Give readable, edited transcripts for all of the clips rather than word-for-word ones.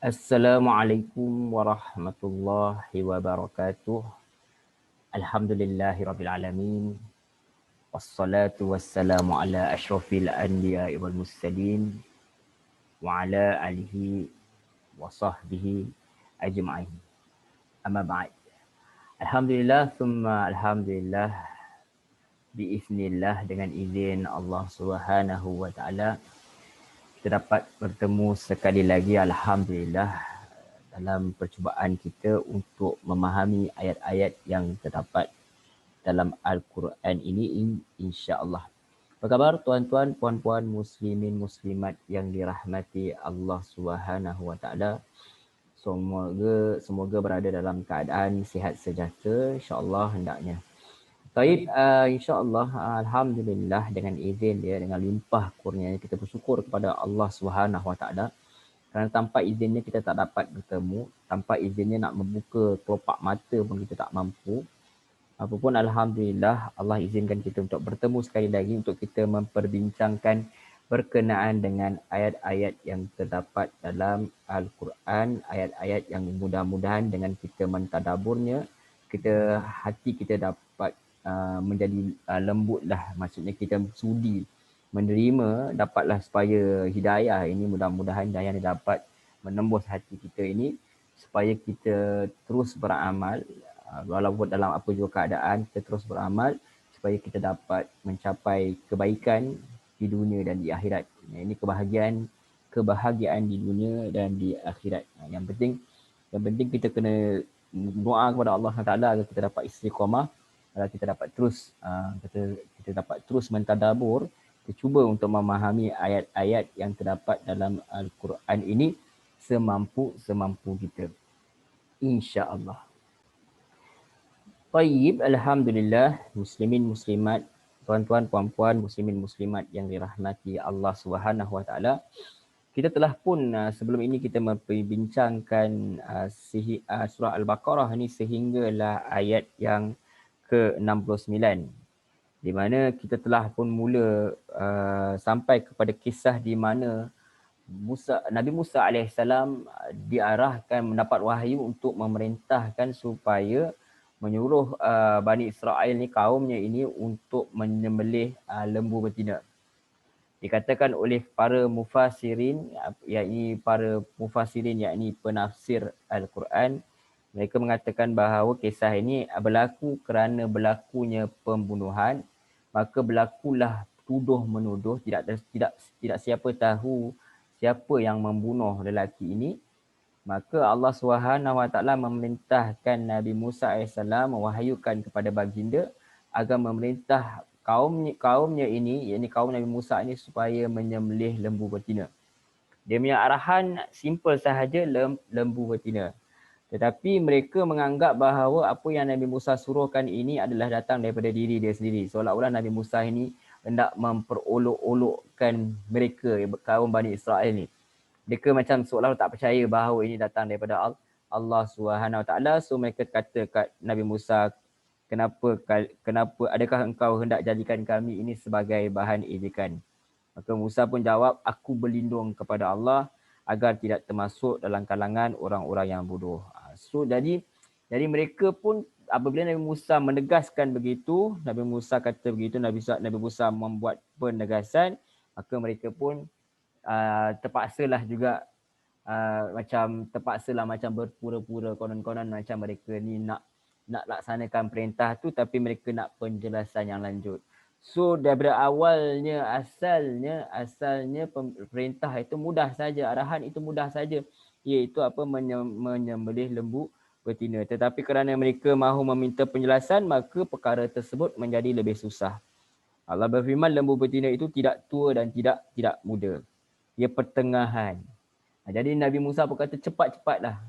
Assalamualaikum warahmatullahi wabarakatuh. Alhamdulillahirabbil alamin. Wassalatu wassalamu ala asyrafil anbiya'i wal mursalin wa ala alihi wa sahbihi ajma'in. Amma ba'd. Alhamdulillah thumma alhamdulillah biiznillah dengan izin Allah Subhanahu wa taala kita dapat bertemu sekali lagi alhamdulillah dalam percubaan kita untuk memahami ayat-ayat yang terdapat dalam Al-Quran ini insya-Allah. Apa khabar tuan-tuan, puan-puan, muslimin, muslimat yang dirahmati Allah Subhanahu wa taala? Semoga berada dalam keadaan sihat sejahtera insya-Allah hendaknya. Baik, insya-Allah alhamdulillah dengan izin dia, dengan limpah kurnianya kita bersyukur kepada Allah Subhanahu wa taala kerana tanpa izinnya kita tak dapat bertemu, tanpa izinnya nak membuka kelopak mata pun kita tak mampu. Apapun alhamdulillah Allah izinkan kita untuk bertemu sekali lagi untuk kita memperbincangkan berkenaan dengan ayat-ayat yang terdapat dalam Al-Quran, ayat-ayat yang mudah-mudahan dengan kita mentadaburnya, hati kita dapat menjadi lembutlah, maksudnya kita sudi menerima, dapatlah supaya hidayah ini mudah-mudahan hidayah ini dapat menembus hati kita ini supaya kita terus beramal walaupun dalam apa juga keadaan kita terus beramal supaya kita dapat mencapai kebaikan di dunia dan di akhirat. Ini kebahagiaan di dunia dan di akhirat. Yang penting kita kena doa kepada Allah Taala agar kita dapat istiqamah, agar kita dapat terus kita dapat terus mentadabur, kita cuba untuk memahami ayat-ayat yang terdapat dalam Al-Quran ini semampu kita. Insya-Allah. Tayyib, alhamdulillah, muslimin muslimat, tuan-tuan puan-puan, muslimin muslimat yang dirahmati Allah Subhanahu wa taala. Kita telah pun sebelum ini kita memperbincangkan surah Al-Baqarah ni sehinggalah ayat yang ke-69, di mana kita telah pun mula sampai kepada kisah di mana Nabi Musa AS diarahkan mendapat wahyu untuk memerintahkan supaya menyuruh Bani Israel ni, kaumnya ini, untuk menyembelih lembu betina. Dikatakan oleh para mufassirin, yakni penafsir Al-Quran, mereka mengatakan bahawa kisah ini berlaku kerana berlakunya pembunuhan, maka berlakulah tuduh menuduh, tidak siapa tahu siapa yang membunuh lelaki ini. Maka Allah SWT memerintahkan Nabi Musa AS mewahyukan kepada baginda agar memerintah kaumnya ini, yakni kaum Nabi Musa ini, supaya menyembelih lembu betina. Dia punya arahan simple sahaja, lembu betina. Tetapi mereka menganggap bahawa apa yang Nabi Musa suruhkan ini adalah datang daripada diri dia sendiri. Seolah-olah Nabi Musa ini hendak memperolok-olokkan mereka, kaum Bani Israel ni. Mereka macam seolah tak percaya bahawa ini datang daripada Allah SWT. So mereka kata kat Nabi Musa, kenapa adakah engkau hendak jadikan kami ini sebagai bahan ejekan? Maka Musa pun jawab, aku berlindung kepada Allah agar tidak termasuk dalam kalangan orang-orang yang bodoh. So jadi mereka pun apabila Nabi Musa menegaskan begitu, Nabi Musa kata begitu, Nabi Musa membuat penegasan, maka mereka pun terpaksalah juga macam berpura-pura, konon-konon macam mereka ni nak laksanakan perintah tu, tapi mereka nak penjelasan yang lanjut. So daripada asalnya perintah itu mudah saja, arahan itu mudah saja, iaitu menyembelih lembu betina. Tetapi kerana mereka mahu meminta penjelasan, maka perkara tersebut menjadi lebih susah. Allah berfirman, lembu betina itu tidak tua dan tidak muda, ia pertengahan. Jadi Nabi Musa pun kata, cepat-cepatlah.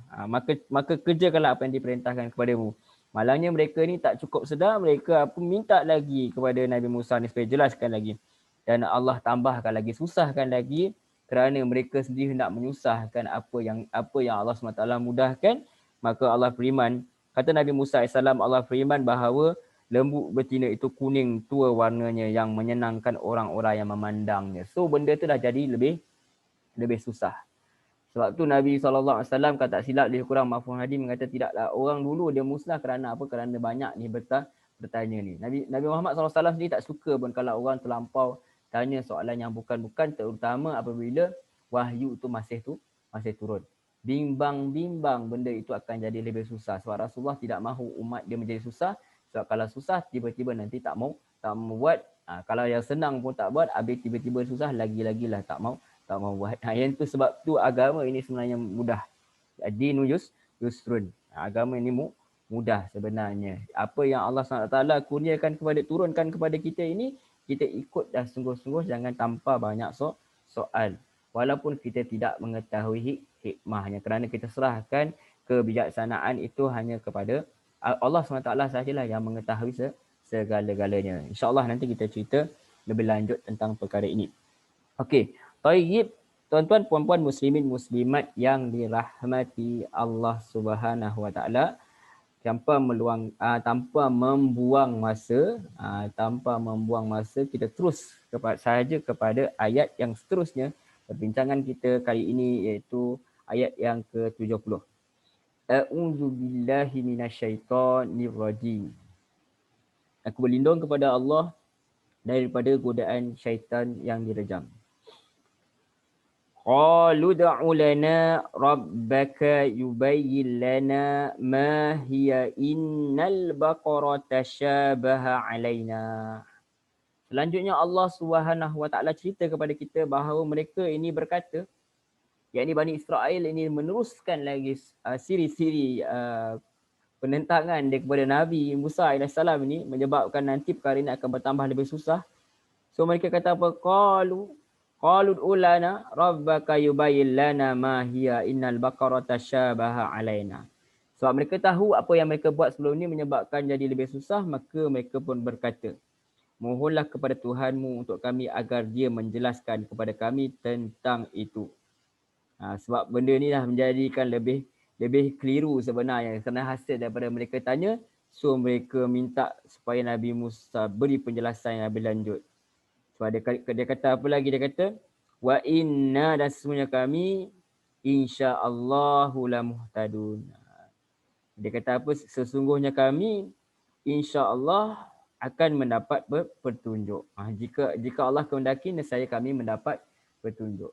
Maka kerjakanlah apa yang diperintahkan kepadamu. Malangnya mereka ni tak cukup sedar, mereka pun minta lagi kepada Nabi Musa ni supaya jelaskan lagi. Dan Allah tambahkan lagi, susahkan lagi, kerana mereka sendiri hendak menyusahkan apa yang Allah SWT mudahkan. Maka Allah firman, kata Nabi Musa AS, Allah firman bahawa lembu betina itu kuning tua warnanya yang menyenangkan orang-orang yang memandangnya. So benda tu dah jadi lebih susah. Sebab tu Nabi SAW kata silap lebih kurang Mahfuz Hadi mengata tidaklah orang dulu dia musnah kerana apa? Kerana banyak ni bertanya ni. Nabi Muhammad SAW sendiri tak suka pun kalau orang terlampau tanya soalan yang bukan-bukan, terutama apabila wahyu tu masih turun. Bimbang-bimbang benda itu akan jadi lebih susah. Sebab Rasulullah tidak mahu umat dia menjadi susah. Sebab kalau susah tiba-tiba nanti tak mau buat. Kalau yang senang pun tak buat, habis tiba-tiba susah lagi-lagilah tak mau buat. Yang tu sebab tu agama ini sebenarnya mudah. Dinu yusrun. Agama ini mudah sebenarnya. Apa yang Allah SWT kurniakan turunkan kepada kita ini, kita ikut dah sungguh-sungguh, jangan tanpa banyak soal. Walaupun kita tidak mengetahui hikmahnya, kerana kita serahkan kebijaksanaan itu hanya kepada Allah SWT sahajalah yang mengetahui segala-galanya. InsyaAllah nanti kita cerita lebih lanjut tentang perkara ini. Okey, tayyib, tuan-tuan puan-puan muslimin muslimat yang dirahmati Allah Subhanahu Wa Taala, tanpa membuang masa, kita terus kepada ayat yang seterusnya perbincangan kita kali ini, iaitu ayat yang ke-70. A'udzu billahi minasyaitonir rajim. Aku berlindung kepada Allah daripada godaan syaitan yang direjam. Qalu ud'u lana rabbaka yubayyin lana ma hiya innal baqara tashabaha alaina. Selanjutnya Allah Subhanahu Wa Taala cerita kepada kita bahawa mereka ini berkata, yakni Bani Israel ini meneruskan lagi siri-siri penentangan dia kepada Nabi Musa AS ini, menyebabkan nanti perkara ini akan bertambah lebih susah. So mereka kata apa? Qalu ulana rabbaka yubayyin lana ma hiya innal baqara tashabaha alaina. Sebab mereka tahu apa yang mereka buat sebelum ini menyebabkan jadi lebih susah, maka mereka pun berkata, mohonlah kepada Tuhanmu untuk kami agar dia menjelaskan kepada kami tentang itu. Sebab benda ni dah menjadikan lebih keliru sebenarnya, kerana hasil daripada mereka tanya, so mereka minta supaya Nabi Musa beri penjelasan yang lebih lanjut. Sebab dia kata apa lagi? Dia kata, wa inna, dan sesungguhnya kami, insya-Allahu la muhtadun. Dia kata apa? Sesungguhnya kami, insya-Allah akan mendapat petunjuk. Jika Allah kehendaki, nescaya kami mendapat petunjuk.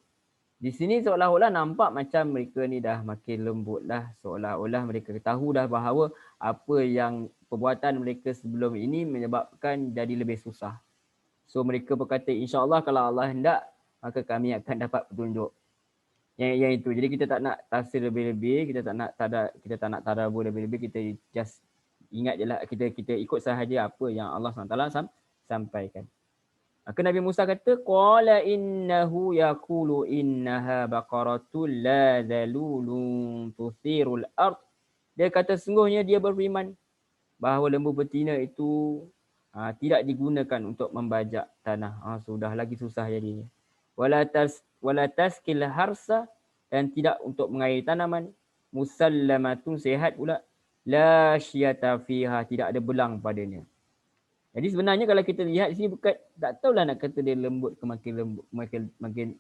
Di sini seolah-olah nampak macam mereka ni dah makin lembut dah. Seolah-olah mereka tahu dah bahawa apa yang perbuatan mereka sebelum ini menyebabkan jadi lebih susah. So mereka berkata, insya-Allah kalau Allah hendak, maka kami akan dapat petunjuk. Yang itu. Jadi kita tak nak tafsir lebih-lebih, kita tak nak tadabbur lebih-lebih, kita just ingat je lah, kita ikut sahaja apa yang Allah SWT sampaikan. Maka Nabi Musa kata, qala innahu yaqulu innaha baqaratul la dhalulun tuthirul ard. Dia kata sungguhnya dia berfirman bahawa lembu betina itu tidak digunakan untuk membajak tanah. Sudah lagi susah jadinya. Wala taskil harsa, dan tidak untuk mengairi tanaman. Musallamatun, sehat pula. La syiyata fiha, tidak ada belang padanya. Jadi sebenarnya kalau kita lihat di sini, bukan tak tahulah nak kata dia lembut ke makin lembut,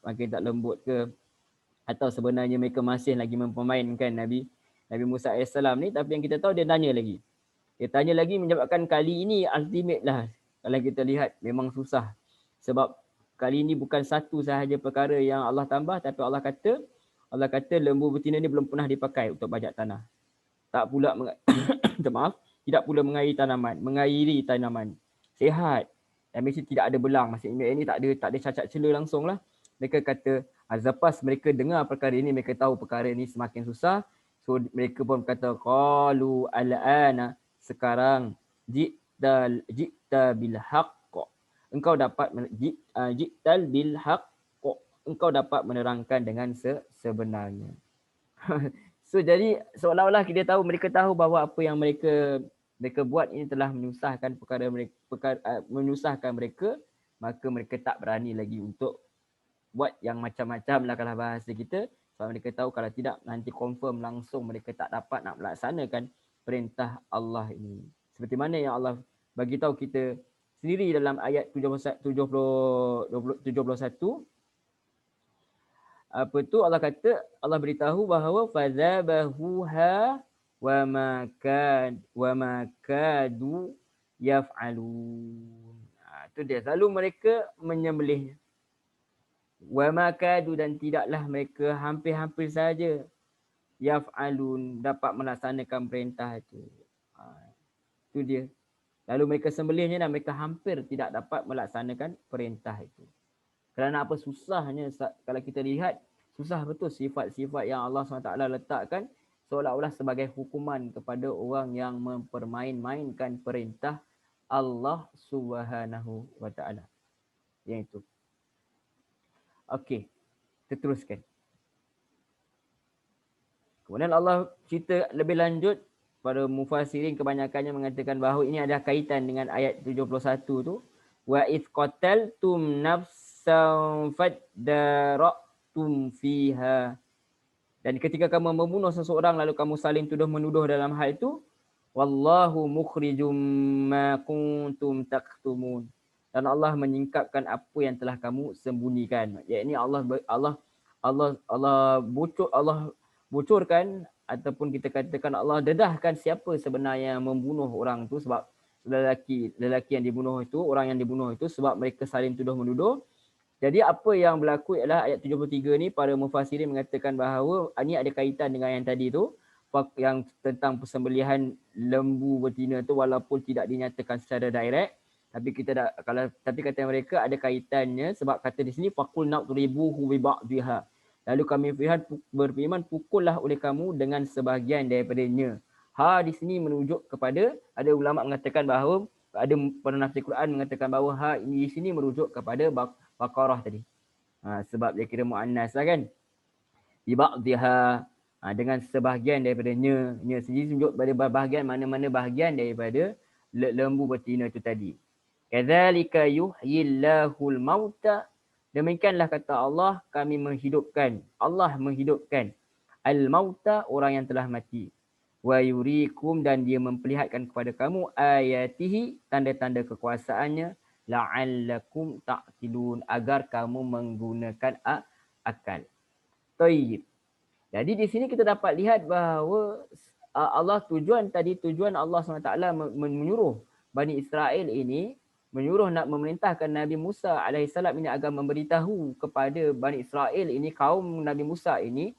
makin tak lembut ke, atau sebenarnya mereka masih lagi mempermainkan Nabi Musa AS ni. Tapi yang kita tahu, dia tanya lagi. Dia tanya lagi menyebabkan kali ini ultimate lah. Kalau kita lihat memang susah. Sebab kali ini bukan satu sahaja perkara yang Allah tambah, tapi Allah kata lembu betina ni belum pernah dipakai untuk bajak tanah. Tak pula tidak pula mengairi tanaman. Sehat. Dan mesti tidak ada belang. Maksudnya ini tak ada cacat cela langsung lah. Mereka kata, lepas mereka dengar perkara ini, mereka tahu perkara ini semakin susah. So mereka pun kata, qalu al'ana, sekarang, ji'ta bil haqq, engkau dapat ji'tal bil haqq, engkau dapat menerangkan dengan sebenarnya. So jadi seolah-olah kita tahu, mereka tahu bahawa apa yang mereka buat ini telah menyusahkan menyusahkan mereka, maka mereka tak berani lagi untuk buat yang macam-macam lah kalau bahasa kita. Sebab mereka tahu kalau tidak nanti confirm langsung mereka tak dapat nak melaksanakan perintah Allah ini. Seperti mana yang Allah bagi tahu kita sendiri dalam ayat 71, Apa tu Allah kata, Allah beritahu bahawa fadzabahuha wa ma kadu yaf'alun. Tu dia, selalu mereka menyembelihnya. Wa ma kadu, dan tidaklah mereka, hampir-hampir saja yaf'alun, dapat melaksanakan perintah itu. Itu dia. Lalu mereka sembelihnya dan mereka hampir tidak dapat melaksanakan perintah itu. Kerana apa susahnya kalau kita lihat, susah betul sifat-sifat yang Allah SWT letakkan seolah-olah sebagai hukuman kepada orang yang mempermain-mainkan perintah Allah Subhanahu wa taala. Yang itu. Okey, kita teruskan. Kemudian Allah cerita lebih lanjut, para mufassirin kebanyakannya mengatakan bahawa ini ada kaitan dengan ayat 71 tu. Wa id qataltum nafsan fadara'tum fiha. Dan ketika kamu membunuh seseorang lalu kamu saling tuduh menuduh dalam hal itu, wallahu mukhrijum ma kuntum taktumun. Dan Allah menyingkapkan apa yang telah kamu sembunyikan. Yakni Allah bocorkan, ataupun kita katakan Allah dedahkan siapa sebenarnya yang membunuh orang tu, sebab lelaki yang dibunuh itu, orang yang dibunuh itu sebab mereka saling tuduh menuduh. Jadi apa yang berlaku ialah ayat 73 ni, para mufassirin mengatakan bahawa ini ada kaitan dengan yang tadi tu, yang tentang persembelihan lembu betina tu, walaupun tidak dinyatakan secara direct, tapi kata mereka ada kaitannya, sebab kata di sini faqul na'ribuhu bi ba'dihha. Lalu kami berfirman, pukullah oleh kamu dengan sebahagian daripadanya. Di sini merujuk kepada, ada ulama mengatakan bahawa, ada penafsir Quran mengatakan bahawa ini di sini merujuk kepada Baqarah tadi. Sebab dia kira muannas lah kan. Bi ba'dihha, dengan sebahagian daripadanya. Nya sendiri tunjuk pada bahagian, mana-mana bahagian daripada lembu betina itu tadi. Kadzalika yuhyillahul mauta. Demikianlah kata Allah, kami menghidupkan. Allah menghidupkan al-mauta, orang yang telah mati. Wa yurikum, dan dia memperlihatkan kepada kamu ayatihi, tanda-tanda kekuasaannya, la'allakum ta'qilun, agar kamu menggunakan akal. Tayyib. Jadi di sini kita dapat lihat bahawa tujuan Allah SWT menyuruh Bani Israel ini, menyuruh nak memerintahkan Nabi Musa AS ini agar memberitahu kepada Bani Israel ini, kaum Nabi Musa ini,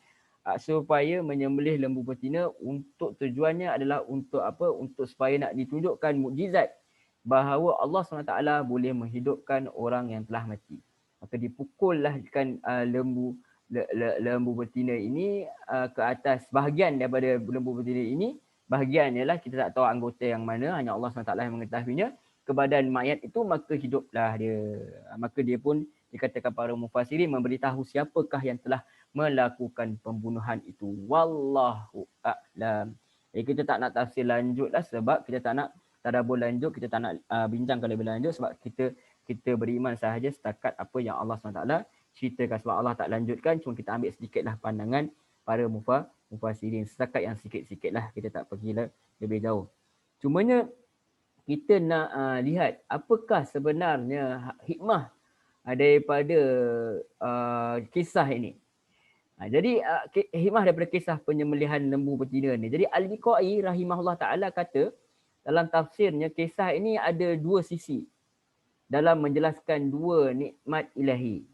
supaya menyembelih lembu betina. Untuk tujuannya adalah untuk apa? Untuk supaya nak ditunjukkan mukjizat bahawa Allah SWT boleh menghidupkan orang yang telah mati. Maka dipukullah kan lembu betina ini ke atas. Bahagian daripada lembu betina ini, bahagian ialah kita tak tahu anggota yang mana, hanya Allah SWT yang mengetahuinya, ke badan mayat itu, maka hiduplah dia. Maka dia pun dikatakan para mufassirin memberitahu siapakah yang telah melakukan pembunuhan itu. Wallahu a'lam. Kita tak nak tafsir lanjut lah, sebab kita tak nak tadabbur lanjut, kita tak nak bincangkan lebih lanjut, sebab kita beriman sahaja setakat apa yang Allah SWT ceritakan. Sebab Allah tak lanjutkan, cuma kita ambil sedikitlah pandangan para mufassirin, setakat yang sikit-sikit lah, kita tak pergi lebih jauh. Cumanya kita nak lihat apakah sebenarnya hikmah daripada kisah ini. Jadi hikmah daripada kisah penyembelihan lembu betina ni. Jadi Al-Biqai rahimahullah ta'ala kata dalam tafsirnya, kisah ini ada dua sisi dalam menjelaskan dua nikmat ilahi.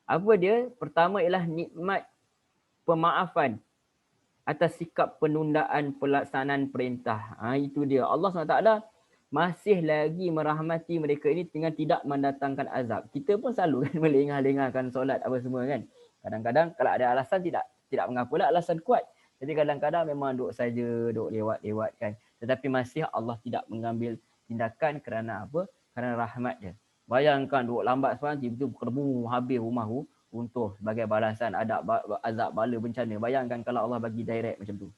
Apa dia? Pertama ialah nikmat pemaafan atas sikap penundaan pelaksanaan perintah. Itu dia. Allah SWT masih lagi merahmati mereka ini dengan tidak mendatangkan azab. Kita pun selalu kan melengah-lengahkan solat apa semua kan. Kadang-kadang kalau ada alasan tidak mengapalah, alasan kuat. Jadi kadang-kadang memang duk lewat-lewat kan. Tetapi masih Allah tidak mengambil tindakan kerana apa? Kerana rahmat dia. Bayangkan duk lambat sekarang, tiba-tiba kerbu habis rumah runtuh sebagai balasan azab bala bencana. Bayangkan kalau Allah bagi direct macam tu.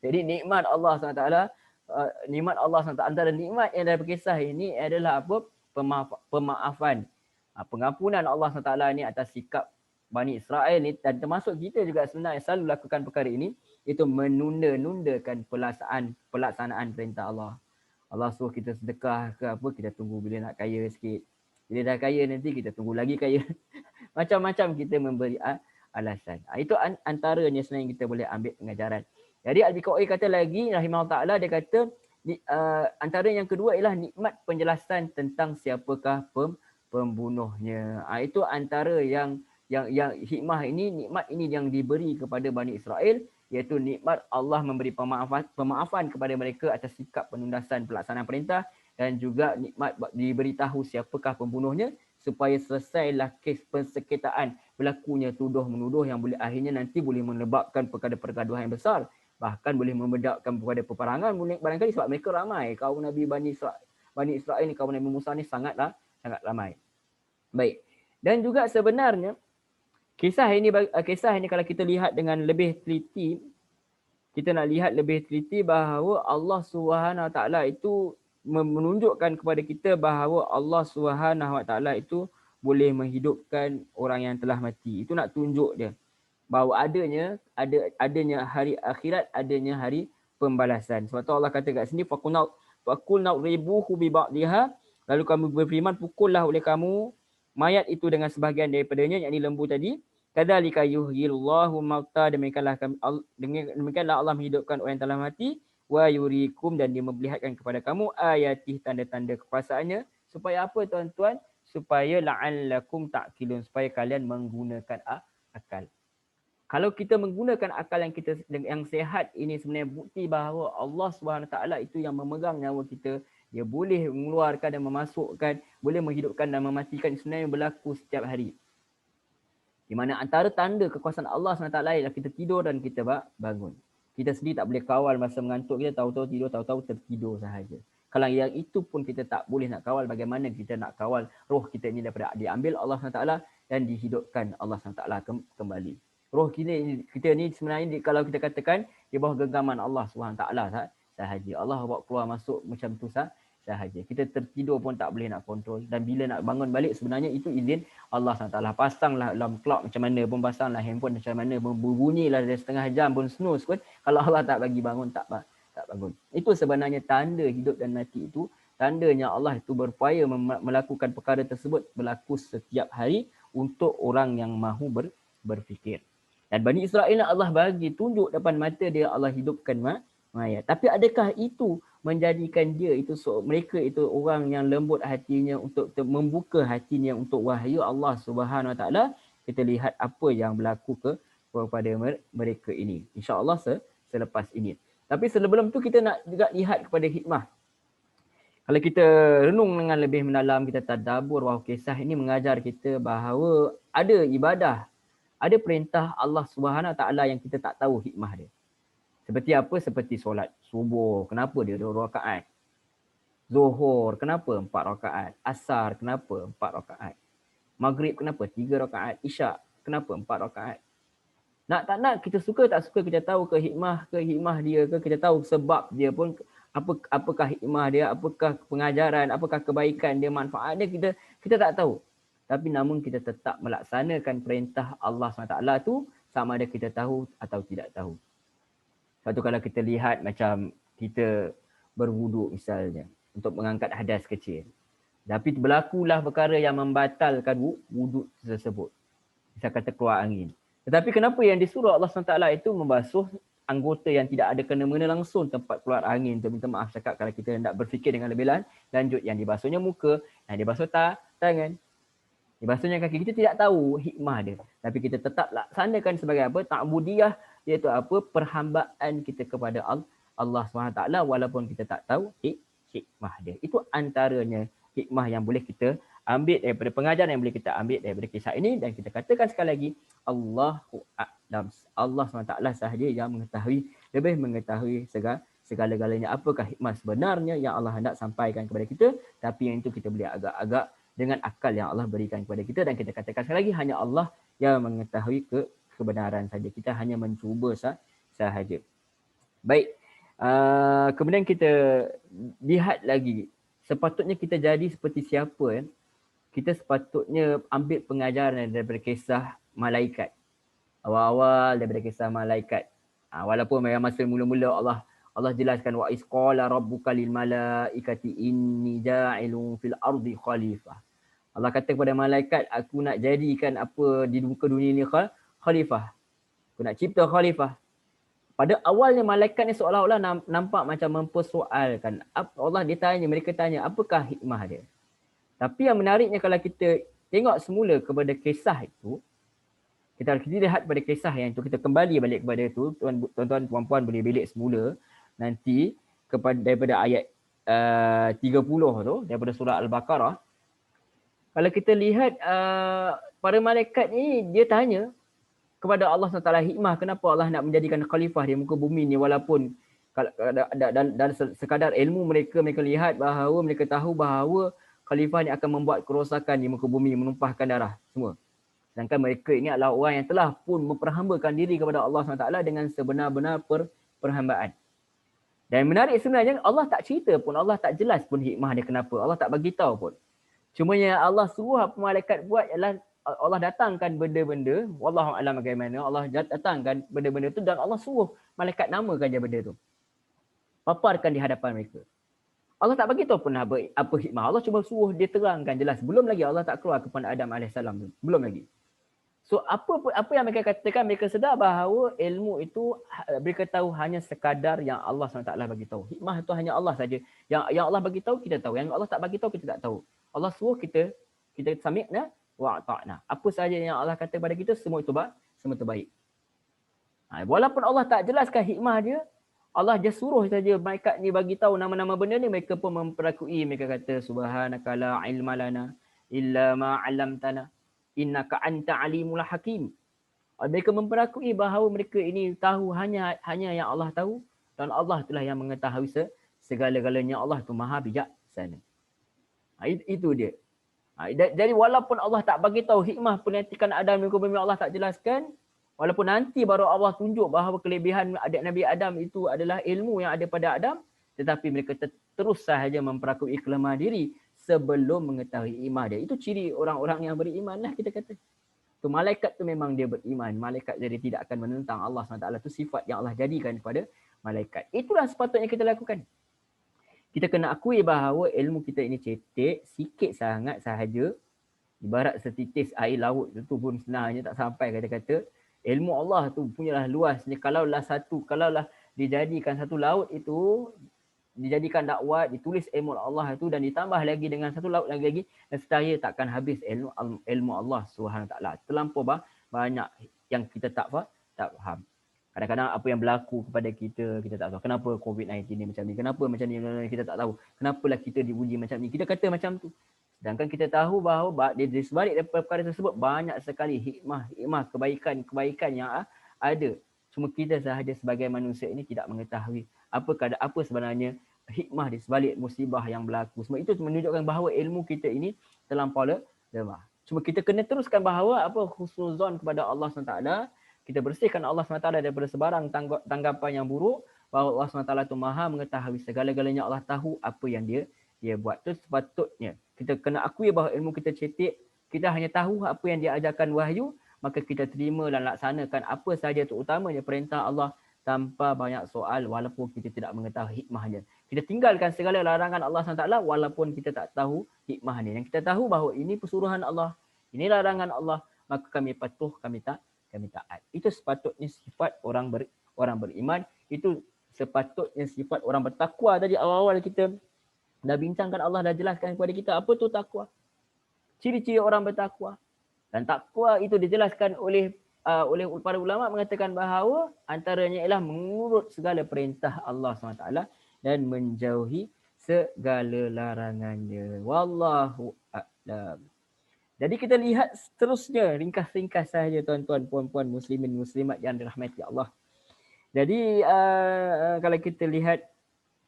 Jadi nikmat Allah SWT, nikmat Allah SWT, antara nikmat yang dari kisah ini adalah apa? Pemaafan, pengampunan Allah SWT ni atas sikap Bani Israel ni, dan termasuk kita juga sebenarnya selalu lakukan perkara ini, itu menunda-nundakan pelaksanaan perintah Allah. Allah suruh kita sedekah ke apa, kita tunggu bila nak kaya sikit. Bila dah kaya nanti kita tunggu lagi kaya. Macam-macam kita memberi alasan. Itu antaranya sebenarnya kita boleh ambil pengajaran. Jadi Al-Bikawi kata lagi, rahimahullah ta'ala, dia kata, antara yang kedua ialah nikmat penjelasan tentang siapakah pembunuhnya. Itu antara yang hikmah ini, nikmat ini yang diberi kepada Bani Israel, iaitu nikmat Allah memberi pemaafan kepada mereka atas sikap penundasan pelaksanaan perintah, dan juga nikmat diberitahu siapakah pembunuhnya, supaya selesailah kes persengketaan berlakunya tuduh menuduh yang boleh akhirnya nanti boleh menyebabkan perkara pergaduhan yang besar, bahkan boleh membedakkan kepada peperangan barangkali sebab mereka ramai. Kaum Nabi Bani Israel ni, kaum Nabi Musa ni sangat ramai. Baik. Dan juga sebenarnya kisah ini kalau kita lihat dengan lebih teliti, kita nak lihat lebih teliti bahawa Allah Subhanahu Wa Taala itu menunjukkan kepada kita bahawa Allah Subhanahu Wa Taala itu boleh menghidupkan orang yang telah mati. Itu nak tunjuk dia bahawa adanya hari akhirat, adanya hari pembalasan. Sebab tu Allah kata kat sini, faqulna ribuhu bi ba'dihha, lalu kamu berfirman, pukullah oleh kamu mayat itu dengan sebahagian daripadanya, yakni lembu tadi. Kadzalika yuhyillahu mauta, demikianlah Allah menghidupkan orang yang telah mati, wa yurikum, dan dia memperlihatkan kepada kamu ayatih, tanda-tanda kekuasaannya, supaya apa tuan-tuan? Supaya la'allakum ta'qilun, supaya kalian menggunakan akal. Kalau kita menggunakan akal yang sehat ini, sebenarnya bukti bahawa Allah SWT itu yang memegang nyawa kita. Dia boleh mengeluarkan dan memasukkan, boleh menghidupkan dan mematikan, sebenarnya berlaku setiap hari. Di mana antara tanda kekuasaan Allah SWT ialah kita tidur dan kita bangun. Kita sendiri tak boleh kawal masa mengantuk, kita tahu-tahu tidur, tahu-tahu tertidur sahaja. Kalau yang itu pun kita tak boleh nak kawal, bagaimana kita nak kawal roh kita ini daripada diambil Allah SWT dan dihidupkan Allah SWT kembali. Roh kita ni sebenarnya kalau kita katakan di bawah genggaman Allah SWT sahaja. Allah buat keluar masuk macam tu sahaja. Kita tertidur pun tak boleh nak kontrol, dan bila nak bangun balik sebenarnya itu izin Allah SWT. Pasanglah alarm clock macam mana pun, pasanglah handphone macam mana pun, berbunyilah dari setengah jam pun, snooze pun, kalau Allah tak bagi bangun, tak bangun. Itu sebenarnya tanda hidup dan mati itu, tandanya Allah itu berupaya melakukan perkara tersebut berlaku setiap hari untuk orang yang mahu berfikir. Dan Bani Israel Allah bagi tunjuk depan mata dia, Allah hidupkan mayat. Tapi adakah itu menjadikan mereka itu orang yang lembut hatinya untuk membuka hatinya untuk wahyu Allah Subhanahu Wa Taala? Kita lihat apa yang berlaku kepada mereka ini, insya-Allah selepas ini. Tapi sebelum tu kita nak juga lihat kepada hikmah. Kalau kita renung dengan lebih mendalam, kita tadabbur bahawa kisah ini mengajar kita bahawa ada ibadah, ada perintah Allah Subhanahu Taala yang kita tak tahu hikmah dia. Seperti apa? Seperti solat subuh, kenapa dia 2 rakaat? Zuhur, kenapa 4 rakaat? Asar, kenapa 4 rakaat? Maghrib, kenapa 3 rakaat? Isyak, kenapa 4 rakaat? Nak tak nak, kita suka tak suka, kita tahu ke hikmah dia ke, kita tahu sebab dia pun, apakah hikmah dia, apakah pengajaran, apakah kebaikan dia, manfaat dia, kita tak tahu. Tapi namun kita tetap melaksanakan perintah Allah SWT tu, sama ada kita tahu atau tidak tahu. Sebab tu kalau kita lihat macam kita berwuduk misalnya, untuk mengangkat hadas kecil. Tapi berlakulah perkara yang membatalkan wuduk tersebut. Misal kata keluar angin. Tetapi kenapa yang disuruh Allah SWT itu membasuh anggota yang tidak ada kena-mena langsung tempat keluar angin tu? Minta maaf cakap kalau kita hendak berfikir dengan lebih lanjut, yang dibasuhnya muka, yang dibasuh tangan, dibasuhnya kaki. Kita tidak tahu hikmah dia, tapi kita tetap laksanakan sebagai apa? Ta'budiyah, iaitu apa? Perhambaan kita kepada Allah SWT, walaupun kita tak tahu hikmah dia. Itu antaranya hikmah yang boleh kita ambil daripada pengajaran, yang boleh kita ambil daripada kisah ini. Dan kita katakan sekali lagi, Allahu a'lam, Allah SWT sahaja yang mengetahui, lebih mengetahui segala-galanya. Apakah hikmah sebenarnya yang Allah hendak sampaikan kepada kita, tapi yang itu kita boleh agak-agak dengan akal yang Allah berikan kepada kita. Dan kita katakan sekali lagi, hanya Allah yang mengetahui kebenaran saja. Kita hanya mencuba sahaja. Baik. Kemudian kita lihat lagi, sepatutnya kita jadi seperti siapa? Kita sepatutnya ambil pengajaran daripada kisah malaikat. Awal-awal daripada kisah malaikat. Walaupun masa mula-mula Allah jelaskan, wa isqala rabbuka lil malaikati inni ja'ilun fil ardi khalifah. Allah kata kepada malaikat, aku nak jadikan apa di muka dunia ni khalifah. Aku nak cipta khalifah. Pada awalnya malaikat ni seolah-olah nampak macam mempersoalkan. Allah ditanya, mereka tanya, apakah hikmah dia? Tapi yang menariknya kalau kita tengok semula kepada kisah itu, kita lihat pada kisah yang itu, kita kembali balik kepada itu, tuan-tuan, puan-puan boleh belik semula nanti daripada ayat 30 tu, daripada surah Al-Baqarah. Kalau kita lihat para malaikat ni, dia tanya kepada Allah SWT hikmah kenapa Allah nak menjadikan khalifah di muka bumi ni, walaupun dan sekadar ilmu mereka lihat bahawa, mereka tahu bahawa khalifah ni akan membuat kerosakan di muka bumi, menumpahkan darah semua. Sedangkan mereka ini adalah orang yang telah pun memperhambakan diri kepada Allah SWT dengan sebenar-benar perhambaan. Dan menarik sebenarnya, Allah tak cerita pun, Allah tak jelas pun hikmah dia kenapa, Allah tak bagi tahu pun. Cuma yang Allah suruh apa malaikat buat ialah Allah datangkan benda-benda, wallahu a'lam bagaimana, Allah datangkan benda-benda tu dan Allah suruh malaikat namakan je benda tu. Paparkan di hadapan mereka. Allah tak bagi tahu pun apa hikmah. Allah cuma suruh dia terangkan jelas. Belum lagi Allah tak keluar kepada Adam AS tu. Belum lagi. So apa yang mereka katakan, mereka sedar bahawa ilmu itu mereka tahu hanya sekadar yang Allah SWT bagi tahu. Hikmah itu hanya Allah saja. Yang Allah bagi tahu kita tahu. Yang Allah tak bagi tahu kita tak tahu. Allah suruh kita sami'na wa ata'na. Apa sahaja yang Allah kata kepada kita, semua itu baik. Walaupun Allah tak jelaskan hikmah dia, Allah just suruh saja malaikat ni bagi tahu nama-nama benda ni, mereka pun memperakui. Mereka kata subhanaka la ilma lana illa ma 'allamtana innaka anta alimul hakim. Mereka memperakui bahawa mereka ini tahu hanya yang Allah tahu, dan Allah itulah yang mengetahui segala-galanya. Allah tu maha bijaksana. Itu dia. Jadi walaupun Allah tak bagi tahu hikmah penyetikan Adam di muka bumi, Allah tak jelaskan, walaupun nanti baru Allah tunjuk bahawa kelebihan adik Nabi Adam itu adalah ilmu yang ada pada Adam, tetapi mereka terus sahaja memperakui kelemahan diri sebelum mengetahui hikmah dia. Itu ciri orang-orang yang beriman lah, kita kata. Tu malaikat tu memang dia beriman. Malaikat jadi tidak akan menentang Allah SWT. Itu sifat yang Allah jadikan kepada malaikat. Itulah sepatutnya kita lakukan. Kita kena akui bahawa ilmu kita ini cetek, sikit sangat sahaja. Ibarat setitis air laut itu pun sebenarnya tak sampai kata-kata. Ilmu Allah tu punyalah luasnya. Kalaulah dijadikan satu laut itu, dijadikan dakwah, ditulis ilmu Allah itu dan ditambah lagi dengan satu laut lagi, nescaya takkan habis ilmu Allah SWT. Terlampau banyak yang kita tak faham. Kadang-kadang apa yang berlaku kepada kita tak tahu. Kenapa COVID-19 ni macam ni? Kenapa macam ni? Kita tak tahu. Kenapalah kita diuji macam ni? Kita kata macam tu. Sedangkan kita tahu bahawa di sebalik daripada perkara tersebut banyak sekali hikmah, kebaikan yang ada. Cuma kita sahaja sebagai manusia ini tidak mengetahui apa sebenarnya hikmah di sebalik musibah yang berlaku. Semua itu menunjukkan bahawa ilmu kita ini terlampau lemah. Cuma kita kena teruskan bahawa husnuzon kepada Allah SWT. Kita bersihkan Allah SWT daripada sebarang tanggapan yang buruk, bahawa Allah SWT itu maha mengetahui segala-galanya. Allah tahu apa yang dia buat. Itu sepatutnya kita kena akui bahawa ilmu kita cetek, kita hanya tahu apa yang dia ajarkan wahyu, maka kita terima dan laksanakan apa sahaja terutamanya perintah Allah tanpa banyak soal, walaupun kita tidak mengetahui hikmahnya. Kita tinggalkan segala larangan Allah SWT walaupun kita tak tahu hikmahnya. Yang kita tahu bahawa ini pesuruhan Allah, ini larangan Allah, maka kami patuh, kami taat. Itu sepatutnya sifat orang beriman. Itu sepatutnya sifat orang bertakwa. Tadi awal-awal kita dah bincangkan, Allah dah jelaskan kepada kita apa tu takwa. Ciri-ciri orang bertakwa. Dan takwa itu dijelaskan oleh para ulama, mengatakan bahawa antaranya ialah mengurut segala perintah Allah SWT dan menjauhi segala larangannya. Wallahu a'lam. Jadi kita lihat seterusnya, ringkas-ringkas sahaja tuan-tuan, puan-puan, muslimin, muslimat yang dirahmati Allah. Jadi kalau kita lihat,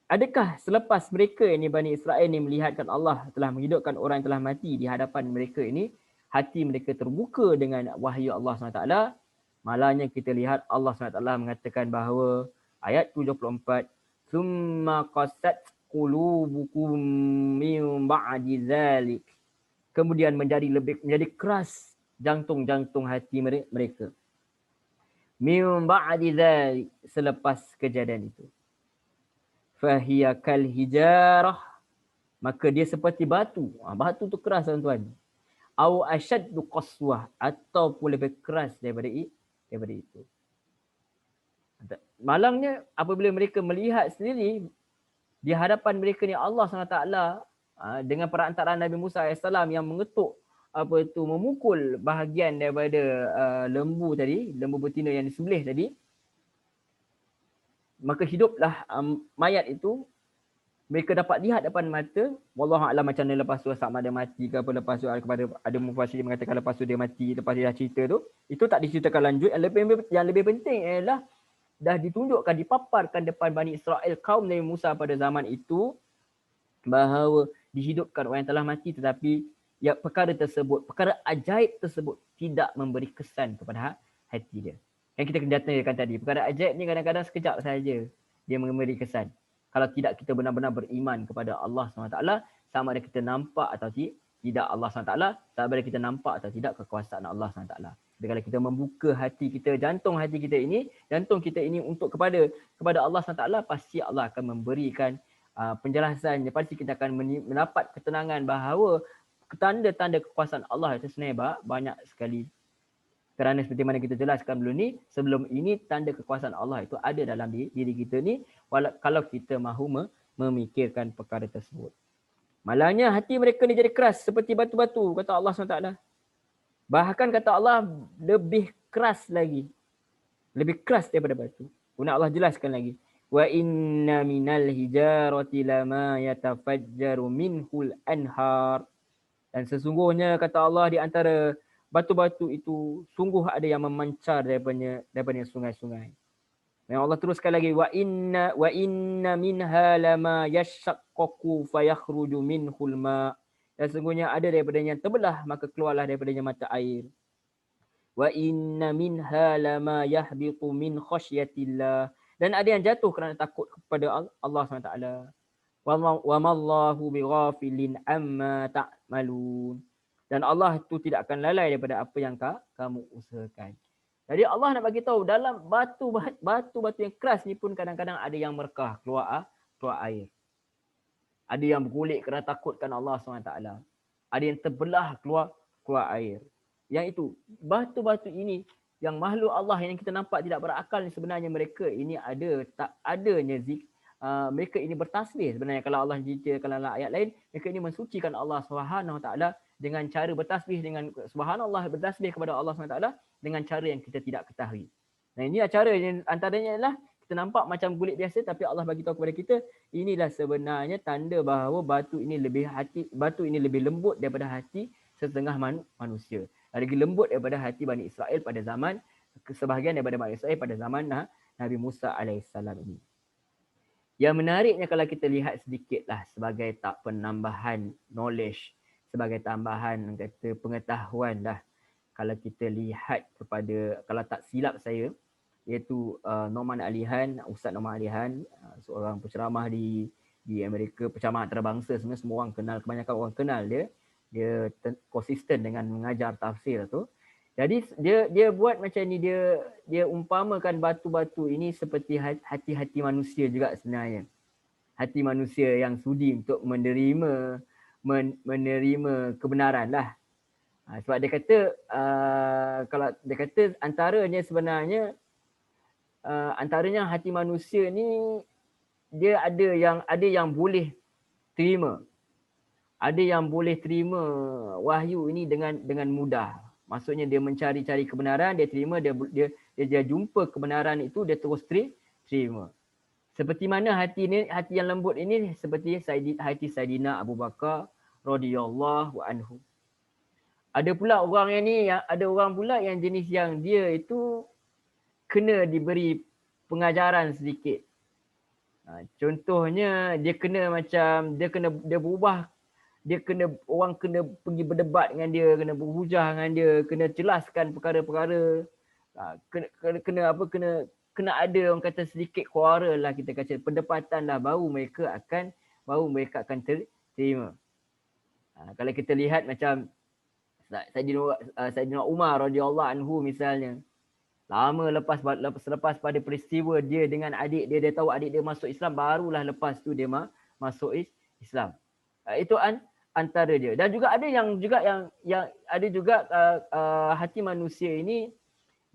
adakah selepas mereka ini, Bani Israel ini melihatkan Allah telah menghidupkan orang yang telah mati di hadapan mereka ini, hati mereka terbuka dengan wahyu Allah SWT. Malahnya kita lihat Allah SWT mengatakan bahawa ayat 74, "Tsumma qasat qulubukum min ba'di dzalik." Kemudian menjadi keras jantung hati mereka. Min ba'di dzalik, selepas kejadian itu. Fahiya kal hijarah, maka dia seperti batu. Batu tu keras tuan-tuan. Au asyaddu qaswah, ataupun lebih keras daripada daripada itu. Malangnya apabila mereka melihat sendiri di hadapan mereka ni Allah SWT dengan perantaraan Nabi Musa AS yang mengetuk memukul bahagian daripada lembu tadi, lembu betina yang disembelih tadi, maka hiduplah mayat itu. Mereka dapat lihat depan mata. Wallahu a'lam macam mana lepas tu sama ada mati ke apa, lepas tu ada mufassir mengatakan lepas tu dia mati, lepas dia dah cerita tu, itu tak diceritakan lanjut. Yang lebih penting ialah dah ditunjukkan, dipaparkan depan Bani Israel, kaum Nabi Musa pada zaman itu, bahawa dihidupkan orang yang telah mati, tetapi ya perkara tersebut, perkara ajaib tersebut tidak memberi kesan kepada hati dia. Yang kita nyatakan tadi, perkara ajaib ni kadang-kadang sekejap saja dia memberi kesan. Kalau tidak kita benar-benar beriman kepada Allah SWT, sama ada kita nampak atau tidak Allah SWT, sama ada kita nampak atau tidak kekuasaan Allah SWT. Jadi kalau kita membuka hati kita, jantung kita ini untuk kepada Allah SWT, pasti Allah akan memberikan penjelasan. Pasti kita akan mendapat ketenangan bahawa tanda-tanda kekuasaan Allah itu sebenarnya banyak sekali. Kerana seperti mana kita jelaskan sebelum ini tanda kekuasaan Allah itu ada dalam diri kita ni, kalau kita mahu memikirkan perkara tersebut. Malangnya hati mereka ni jadi keras seperti batu-batu, kata Allah SWT. Bahkan kata Allah lebih keras lagi, lebih keras daripada batu. Kemudian Allah jelaskan lagi, wa inna minal hijarati lama yatafajjaru minhul anhar. Dan sesungguhnya kata Allah, di antara batu-batu itu sungguh ada yang memancar daripada sungai-sungai. Dan Allah teruskan lagi, wa inna minha lama yashaqqaqu fayakhruju minhul ma. Dan sesungguhnya ada daripadanya yang terbelah, maka keluarlah daripadanya mata air. Wa inna minha lama yahbitu min khasyatillah. Dan ada yang jatuh kerana takut kepada Allah SWT. Wa mallahu bighafilin amma ta'malun. Dan Allah itu tidak akan lalai daripada apa yang kamu usahakan. Jadi Allah nak bagi tahu dalam batu-batu yang keras ni pun kadang-kadang ada yang merkah, keluar air. Ada yang bergulik kerana takutkan Allah SWT. Ada yang terbelah keluar air. Yang itu, batu-batu ini yang makhluk Allah yang kita nampak tidak berakal ni, sebenarnya mereka ini adanya mereka ini bertasbih. Sebenarnya kalau Allah ceritakan dalam ayat lain, mereka ini mensucikan Allah SWT dengan cara bertasbih, dengan subhanallah, bertasbih kepada Allah SWT dengan cara yang kita tidak ketahui. Nah, ini cara yang antaranya adalah kita nampak macam kulit biasa, tapi Allah bagi tahu kepada kita, inilah sebenarnya tanda bahawa batu ini lebih lembut daripada hati setengah manusia. Lagi lembut daripada hati Bani Israel pada zaman, sebahagian daripada Bani Israel pada zaman Nabi Musa AS ini. Yang menariknya kalau kita lihat sedikitlah sebagai penambahan knowledge, sebagai tambahan kata pengetahuan lah. Kalau kita lihat kepada, kalau tak silap saya, iaitu Norman Alihan, Ustaz Norman Alihan, seorang penceramah di Amerika, penceramah antarabangsa, sebenarnya semua orang kenal, kebanyakan orang kenal dia konsisten dengan mengajar tafsir tu. Jadi dia buat macam ni, dia umpamakan batu-batu ini seperti hati-hati manusia juga sebenarnya. Hati manusia yang sudi untuk menerima kebenaran lah. Sebab dia kata kalau dia kata antaranya hati manusia ni, dia ada yang boleh terima. Ada yang boleh terima wahyu ini dengan mudah. Maksudnya dia mencari-cari kebenaran, dia terima, dia jumpa kebenaran itu, dia terus terima. Seperti mana hati yang lembut ini, seperti hati Saidina Abu Bakar radhiyallahu anhu. Ada orang pula yang jenis yang dia itu kena diberi pengajaran sedikit. Contohnya dia berubah. Orang kena pergi berdebat dengan dia, kena berhujah dengan dia, kena jelaskan perkara-perkara. Kena ada orang kata sedikit quarrel lah, kita kata perdebatan lah, baru mereka akan terima. Kalau kita lihat macam Saidina Umar radhiyallahu anhu misalnya, lama lepas pada peristiwa dia dengan adik dia tahu adik dia masuk Islam, barulah lepas tu dia masuk Islam. Itu antara dia. Dan juga ada yang hati manusia ini,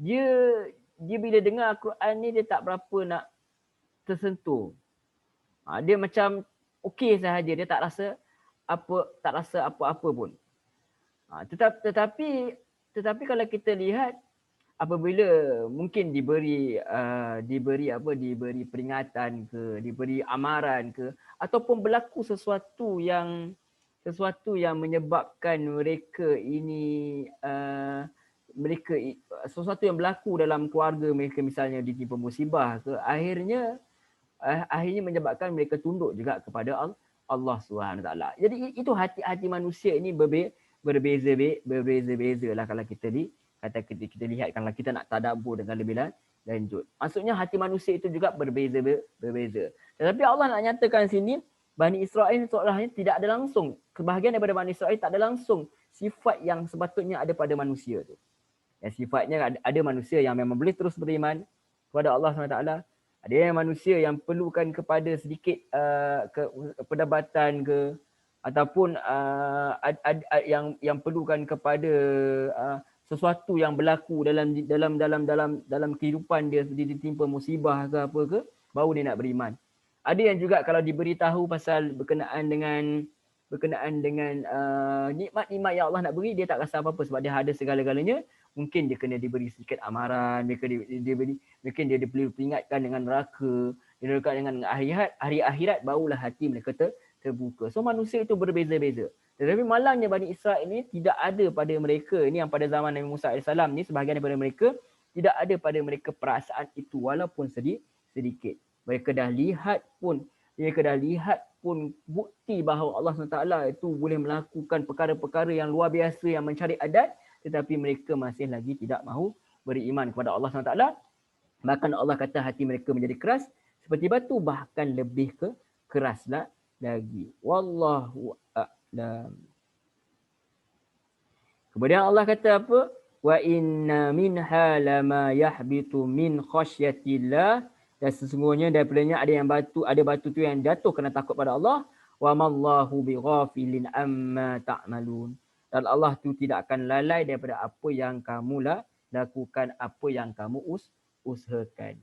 dia bila dengar Al-Quran ni dia tak berapa nak tersentuh. Dia macam okey sahaja, dia tak rasa apa-apa pun. Tetapi kalau kita lihat apabila mungkin diberi peringatan ke, diberi amaran ke, ataupun berlaku sesuatu yang menyebabkan mereka ini sesuatu yang berlaku dalam keluarga mereka, misalnya ditimpa musibah ke, akhirnya menyebabkan mereka tunduk juga kepada Allah Subhanahu taala. Jadi itu hati-hati manusia ini berbeza-beza lah kalau kita lihat, kalau kita nak tadabbur dengan lebih lanjut. Maksudnya hati manusia itu juga berbeza. Tetapi Allah nak nyatakan sini Bani Israel seolah-olahnya tidak ada langsung, kebahagiaan daripada Bani Israel tak ada langsung sifat yang sepatutnya ada pada manusia tu. Yang sifatnya ada manusia yang memang boleh terus beriman kepada Allah SWT. Ada yang manusia yang perlukan kepada sedikit perdebatan ke, ataupun yang perlukan kepada sesuatu yang berlaku dalam kehidupan dia, ditimpa musibah ke apa ke, baru dia nak beriman. Ada yang juga kalau diberitahu pasal berkenaan dengan nikmat-nikmat yang Allah nak beri, dia tak rasa apa-apa sebab dia ada segala-galanya. Mungkin dia kena diberi sedikit amaran, mungkin dia diperingatkan dengan neraka, diperingatkan dengan hari akhirat, barulah hati mereka terbuka. So manusia itu berbeza-beza. Tetapi malangnya Bani Israel ini tidak ada pada mereka, ini yang pada zaman Nabi Musa AS ni, sebahagian daripada mereka tidak ada pada mereka perasaan itu walaupun sedikit. Mereka dah lihat pun bukti bahawa Allah SWT itu boleh melakukan perkara-perkara yang luar biasa, yang mencari adat, tetapi mereka masih lagi tidak mahu beriman kepada Allah SWT. Bahkan Allah kata hati mereka menjadi keras seperti batu, bahkan lebih keras lagi. Wallahu a'lam. Kemudian Allah kata apa? Wa inna minha lama yahbitu min khasyatillah. Dan sesungguhnya daripadanya ada batu tu yang jatuh kerana takut pada Allah. Wa mallahu bighafilin amma ta'malun. Dan Allah tu tidak akan lalai daripada apa yang kamu lakukan, apa yang kamu usahakan.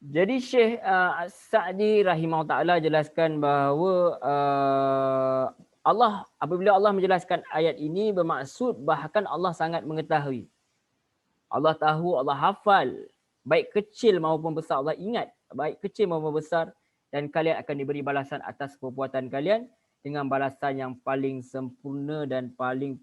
Jadi Syekh Sa'di rahimahullah ta'ala jelaskan bahawa apabila Allah menjelaskan ayat ini, bermaksud bahkan Allah sangat mengetahui. Allah tahu, Allah hafal, baik kecil maupun besar. Allah ingat, baik kecil maupun besar, dan kalian akan diberi balasan atas perbuatan kalian dengan balasan yang paling sempurna dan paling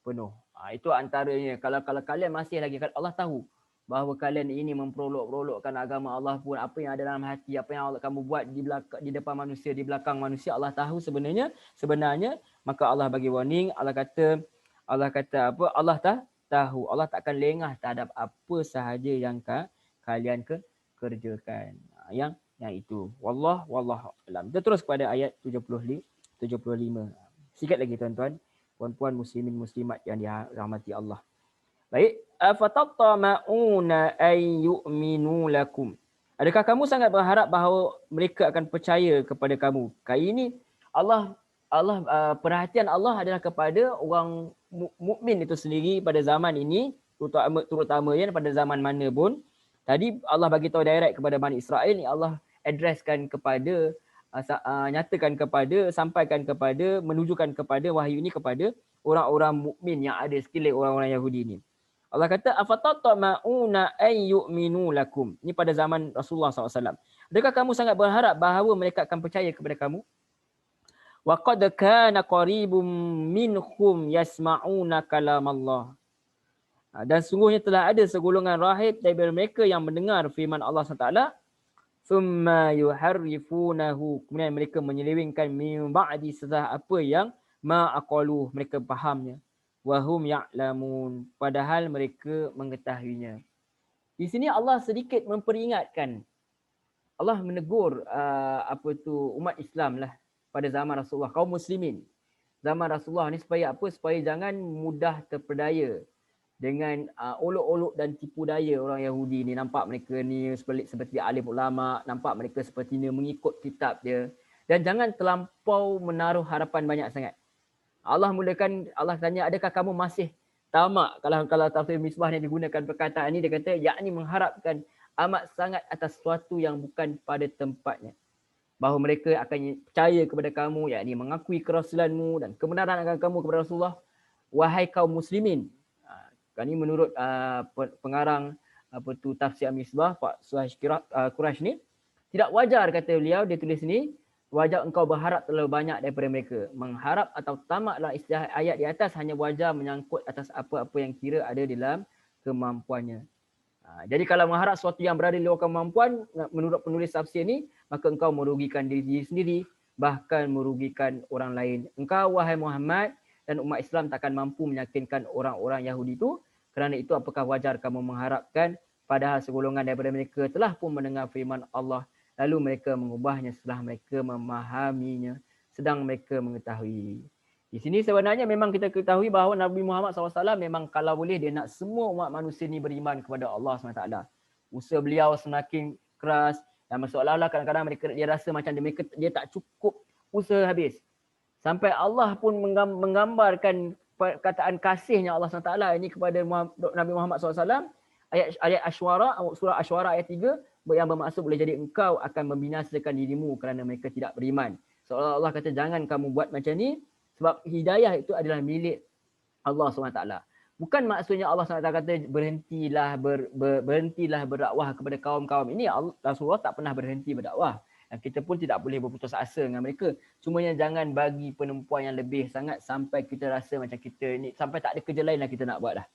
penuh. Itu antaranya. Kalau kalian masih lagi, Allah tahu bahawa kalian ini memperolok-perolokkan agama Allah pun, apa yang ada dalam hati, apa yang kamu buat di depan manusia, di belakang manusia, Allah tahu sebenarnya, maka Allah bagi warning. Allah kata apa? Allah tahu. Allah takkan lengah terhadap apa sahaja yang kalian kerjakan. Yang itu. Wallahu a'lam. Kita terus kepada ayat 75. Sikit lagi tuan-tuan, puan-puan muslimin muslimat yang dirahmati Allah. Baik, afatatma'una ay yu'minu lakum. Adakah kamu sangat berharap bahawa mereka akan percaya kepada kamu? Kali ini Allah perhatian Allah adalah kepada orang mukmin itu sendiri pada zaman ini, terutamanya pada zaman mana pun. Tadi Allah bagi tahu direct kepada Bani Israel, ni Allah addresskan kepada nyatakan kepada, sampaikan kepada, menunjukkan kepada wahyu ini kepada orang-orang mukmin yang ada sekeliling orang-orang Yahudi ini. Allah kata afatatma'una ay yu'minu lakum. Ini pada zaman Rasulullah SAW. Adakah kamu sangat berharap bahawa mereka akan percaya kepada kamu? Wa qad kana qaribum minhum yasma'una kalam Allah. Dan sungguhnya telah ada segolongan rahib daripada mereka yang mendengar firman Allah SWT. Thumma yuharrifunahu. Kemudian mereka menyelewengkan min ba'di setelah apa yang ma'aqaluh, mereka fahamnya. Wahum ya'lamun. Padahal mereka mengetahuinya. Di sini Allah sedikit memperingatkan. Allah menegur umat Islam lah pada zaman Rasulullah, kaum muslimin. Zaman Rasulullah ni supaya apa? Supaya jangan mudah terpedaya dengan olok-olok dan tipu daya orang Yahudi ni. Nampak mereka ni seperti alim ulama, nampak mereka seperti ni mengikut kitab dia. Dan jangan terlampau menaruh harapan banyak sangat. Allah tanya, adakah kamu masih tamak. Kalau tafsir Misbah ni digunakan perkataan ni, dia kata yakni mengharapkan amat sangat atas sesuatu yang bukan pada tempatnya. Bahawa mereka akan percaya kepada kamu, yakni mengakui kerasulanmu dan kebenaran akan kamu kepada Rasulullah, wahai kaum muslimin. Ini menurut pengarang tafsir Misbah, Pak Suhash Qurash ni, tidak wajar kata beliau, dia tulis ni, wajar engkau berharap terlalu banyak daripada mereka. Mengharap atau tamaklah istilah ayat di atas hanya wajar menyangkut atas apa-apa yang kira ada dalam kemampuannya. Jadi kalau mengharap sesuatu yang berada di luar kemampuan, menurut penulis tafsir ni, maka engkau merugikan diri sendiri, bahkan merugikan orang lain. Engkau, wahai Muhammad, dan umat Islam takkan mampu meyakinkan orang-orang Yahudi itu. Kerana itu, apakah wajar kamu mengharapkan, padahal segolongan daripada mereka telah pun mendengar firman Allah, lalu mereka mengubahnya setelah mereka memahaminya, sedang mereka mengetahui. Di sini sebenarnya memang kita ketahui bahawa Nabi Muhammad SAW memang kalau boleh dia nak semua umat manusia ni beriman kepada Allah SWT. Usaha beliau semakin keras dan seolah-olah kadang-kadang dia rasa macam dia tak cukup usaha habis. Sampai Allah pun menggambarkan perkataan kasihnya Allah SWT ini kepada Nabi Muhammad SAW. Ayat Asy'ara, surah Asy'ara ayat 3 yang bermaksud boleh jadi engkau akan membinasakan dirimu kerana mereka tidak beriman. Seolah Allah kata jangan kamu buat macam ni, sebab hidayah itu adalah milik Allah SWT. Bukan maksudnya Allah SWT kata berhentilah berdakwah kepada kaum-kaum ini. Rasulullah tak pernah berhenti berdakwah. Dan kita pun tidak boleh berputus asa dengan mereka. Cumanya jangan bagi penumpuan yang lebih sangat sampai kita rasa macam kita ni, sampai tak ada kerja lain lah kita nak buat dah.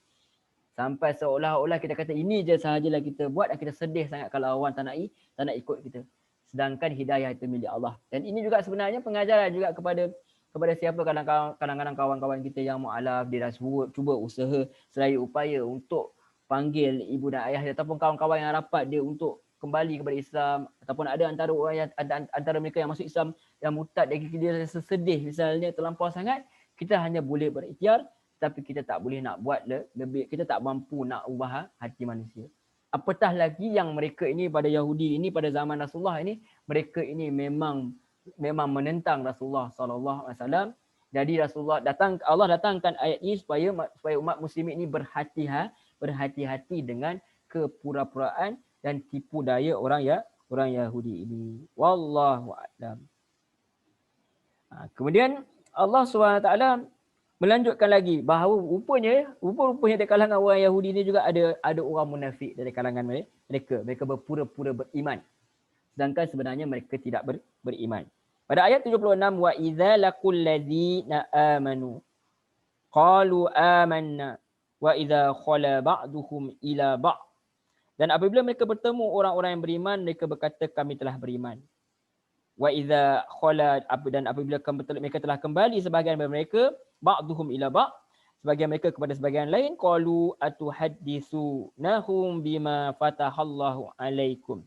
Sampai seolah-olah kita kata ini je sahajalah kita buat dan kita sedih sangat kalau orang tak nak ikut kita. Sedangkan hidayah itu milik Allah. Dan ini juga sebenarnya pengajaran juga kepada siapa kadang-kadang kawan-kawan kita yang mu'alaf, dia dah cuba usaha selaya upaya untuk panggil ibu dan ayah dia, ataupun kawan-kawan yang rapat dia untuk kembali kepada Islam, ataupun ada antara orang yang antara mereka yang masuk Islam yang murtad, dia rasa sedih misalnya terlampau sangat, kita hanya boleh berikhtiar, tapi kita tak boleh nak buat lebih, kita tak mampu nak ubah hati manusia. Apatah lagi yang mereka ini pada Yahudi ini pada zaman Rasulullah ini, mereka ini memang menentang Rasulullah SAW. Jadi Allah datangkan ayat ini supaya umat muslimin ini berhati-hati dengan kepura-puraan dan tipu daya orang Yahudi ini. Wallahu a'lam. Kemudian Allah SWT melanjutkan lagi bahawa rupanya di kalangan orang Yahudi ini juga ada orang munafik dari kalangan mereka berpura-pura beriman, sedangkan sebenarnya mereka tidak beriman. Pada ayat 76, wa idza laqul ladzina amanu qalu amanna wa idza khala ba'duhum ila ba'd. Dan apabila mereka bertemu orang-orang yang beriman, mereka berkata kami telah beriman. Wa idza khala, dan apabila mereka telah kembali sebahagian daripada mereka, ba'duhum ila ba'd, sebagian mereka kepada sebagian lain, qalu atuhadditsunahum bima fatahallahu alaikum.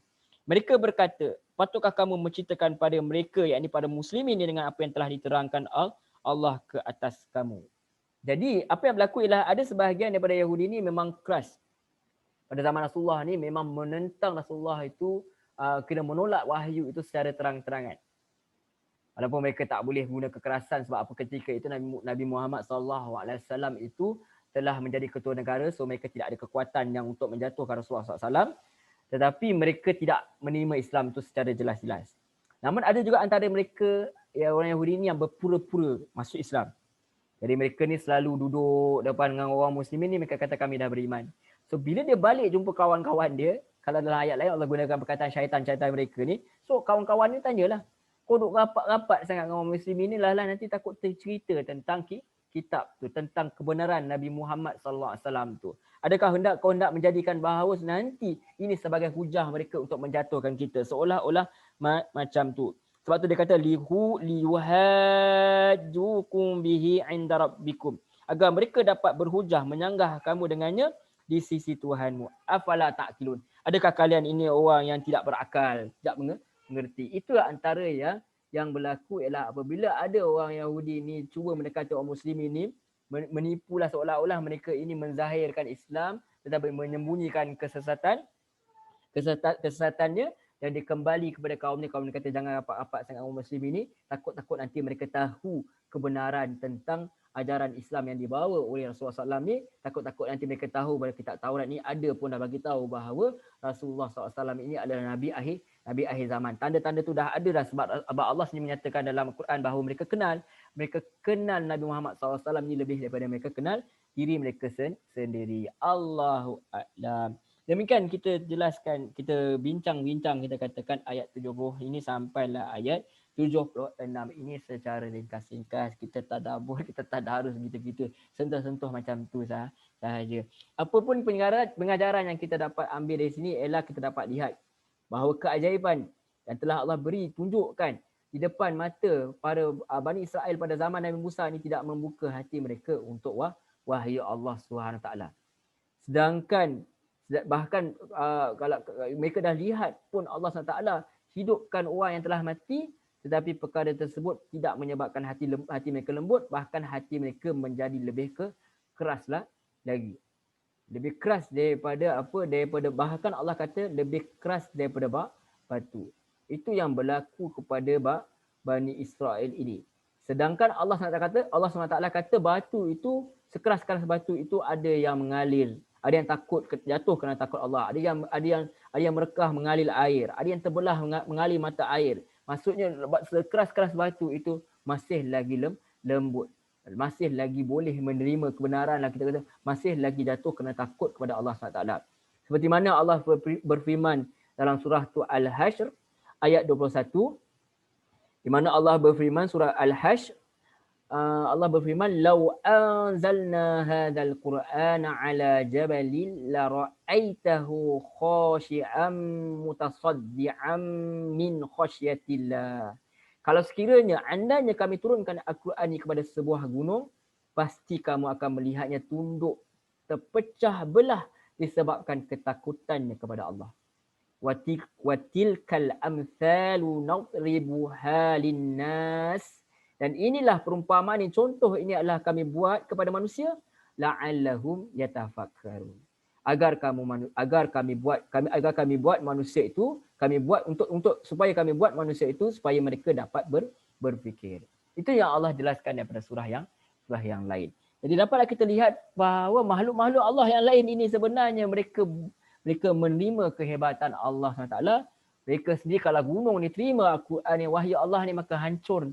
Mereka berkata, patukah kamu menceritakan pada mereka, yakni pada muslimin dengan apa yang telah diterangkan Allah ke atas kamu. Jadi apa yang berlaku ialah ada sebahagian daripada Yahudi ni memang keras. Pada zaman Rasulullah ni memang menentang Rasulullah itu, kena menolak wahyu itu secara terang-terangan. Walaupun mereka tak boleh guna kekerasan, sebab apa ketika itu Nabi Muhammad SAW itu telah menjadi ketua negara, so mereka tidak ada kekuatan yang untuk menjatuhkan Rasulullah SAW. Tetapi mereka tidak menerima Islam itu secara jelas-jelas. Namun ada juga antara mereka, orang Yahudi ini yang berpura-pura masuk Islam. Jadi mereka ni selalu duduk depan dengan orang muslimin ni, mereka kata kami dah beriman. So bila dia balik jumpa kawan-kawan dia, kalau dalam ayat lain Allah gunakan perkataan syaitan-syaitan mereka ni, so kawan-kawan ni tanyalah, kau duduk rapat-rapat sangat dengan orang muslimin ni, lah nanti takut tercerita tentang kitab tu, tentang kebenaran Nabi Muhammad SAW tu. Adakah kau hendak menjadikan bahawa nanti ini sebagai hujah mereka untuk menjatuhkan kita, seolah-olah macam tu. Sebab tu dia kata liyuhajjukum bihi 'inda rabbikum, agar mereka dapat berhujah menyanggah kamu dengannya di sisi Tuhanmu. Afala ta'qilun. Adakah kalian ini orang yang tidak berakal, tidak mengerti? Itu antara yang berlaku ialah apabila ada orang Yahudi ni cuba mendekati orang Muslim ini, menipulah seolah-olah mereka ini menzahirkan Islam tetapi menyembunyikan kesesatannya, dan dia kembali kepada kaum ni kata jangan rapat-rapat sangat orang Muslim ini, takut-takut nanti mereka tahu kebenaran tentang ajaran Islam yang dibawa oleh Rasulullah SAW ni, takut-takut nanti mereka tahu bahawa kitab Taurat ni ada pun dah bagi tahu bahawa Rasulullah SAW ini adalah Nabi akhir zaman. Tanda-tanda tu dah ada dah sebab Allah sendiri menyatakan dalam Al-Quran bahawa mereka kenal Nabi Muhammad SAW ni lebih daripada mereka kenal diri mereka sendiri. Allahu a'lam. Demikian kita jelaskan, kita bincang-bincang, kita katakan ayat 70 ini sampailah ayat 76 ini secara ringkas-ringkas. Kita tadabbur, kita tadarus gitu-gitu, sentuh-sentuh macam tu sahaja. Apapun pengajaran yang kita dapat ambil dari sini ialah kita dapat lihat bahawa keajaiban yang telah Allah beri, tunjukkan di depan mata para Bani Israel pada zaman Nabi Musa ini tidak membuka hati mereka untuk wahyu Allah SWT. Sedangkan bahkan kalau mereka dah lihat pun Allah SWT hidupkan orang yang telah mati, tetapi perkara tersebut tidak menyebabkan hati mereka lembut, bahkan hati mereka menjadi lebih keraslah lagi. Lebih keras daripada bahkan Allah kata lebih keras daripada batu. Itu yang berlaku kepada Bani Israel ini. Sedangkan Allah SWT kata batu itu, sekeras-keras batu itu ada yang mengalir, ada yang takut jatuh kerana takut Allah, ada yang merekah mengalir air, ada yang terbelah mengalir mata air. Maksudnya sekeras-keras batu itu masih lagi lembut, masih lagi boleh menerima kebenaran lah, kita kata masih lagi jatuh kerana takut kepada Allah SWT. Seperti mana Allah berfirman dalam surah Al-Hashr ayat 21, di mana Allah berfirman, surah Al-Hashr, Allah berfirman, "Lau anzalna hadzal Qur'ana 'ala jabalin la ra'aitahu khashi'an mutasaddian min khasyatillah." Kalau sekiranya andainya kami turunkan Al-Quran ini kepada sebuah gunung, pasti kamu akan melihatnya tunduk, terpecah belah disebabkan ketakutannya kepada Allah. Watilkal amthalu nadribuha linnas. Dan inilah perumpamaan ini, contoh ini adalah kami buat kepada manusia, la'allahum yatafakkarun. Agar kami buat manusia itu, kami buat untuk supaya kami buat manusia itu supaya mereka dapat berfikir. Itu yang Allah jelaskan daripada surah yang lain. Jadi dapatlah kita lihat bahawa makhluk-makhluk Allah yang lain ini sebenarnya mereka menerima kehebatan Allah SWT. Mereka sendiri kalau gunung ni terima Al-Quran ni, wahyu Allah ni, maka hancur